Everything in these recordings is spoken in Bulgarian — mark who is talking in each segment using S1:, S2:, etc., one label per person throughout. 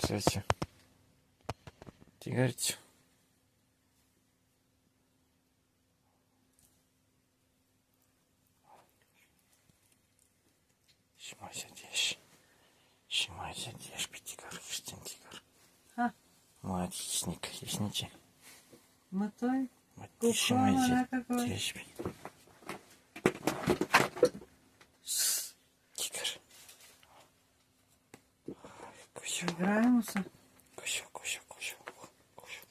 S1: Красавче. Тигърчо. Шимай се диеш. Шимай се диеш, бе тигър, хищен тигър. Моят хищник, хищниче.
S2: Ма той...
S1: Ма ти шимай се
S2: някакъв...
S1: диеш, бе. Тигър. Кушо.
S2: Играе му се.
S1: Кушо, кушо, кушо. Кушо.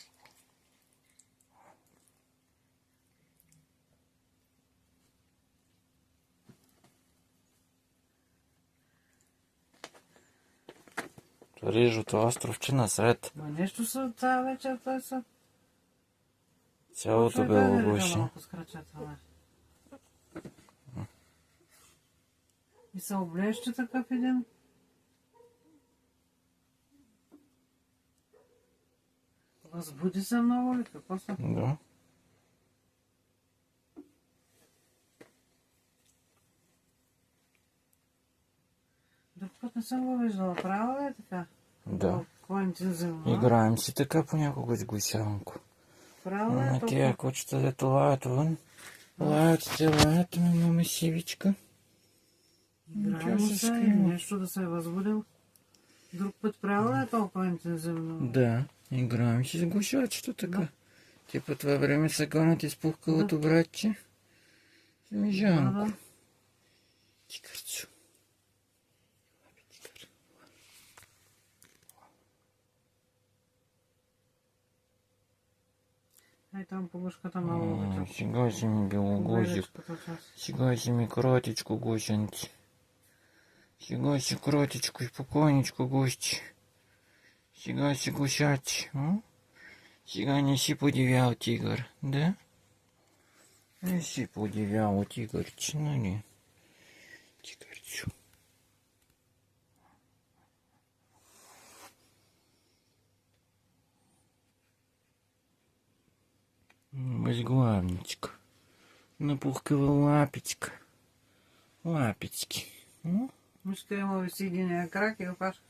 S1: Рижото островче насред.
S2: Ма нещо са тази вечер, той са...
S1: Цялото Белогуши.
S2: Малко скрача това. И се облеща такъв един. Възбуди се много ли? Какво са?
S1: Да.
S2: Друг път не съм го виждала. Правила ли е така?
S1: Да.
S2: Какво интензивно?
S1: Играем си така понякога с гусянко.
S2: Правила ли е
S1: На
S2: толкова?
S1: тия кучета, дето лаят вън. Лаят, те лаят, имаме сивичка.
S2: Играе му се и нещо да се е възбудил. Друг път правила ли е толкова интензивно?
S1: Да, играем си с гушачето така.
S2: Да.
S1: Те по това време се гонят изпухкалото братче. Мижанко.
S2: Да.
S1: Тигърчо. Тигър.
S2: Ай там побушката много обичам.
S1: Сега си ми белогузик. Сега си ми кротичко гусенци. Сега си кротичко и спокойничко гости. Сега си гусячи. Сега не си подивял тигър, да? Не си подивял тигърче, нали? Тигърчо. Възглавничка. Напухкава лапичка. Лапички.
S2: Мишка има виси единия крак и опашка.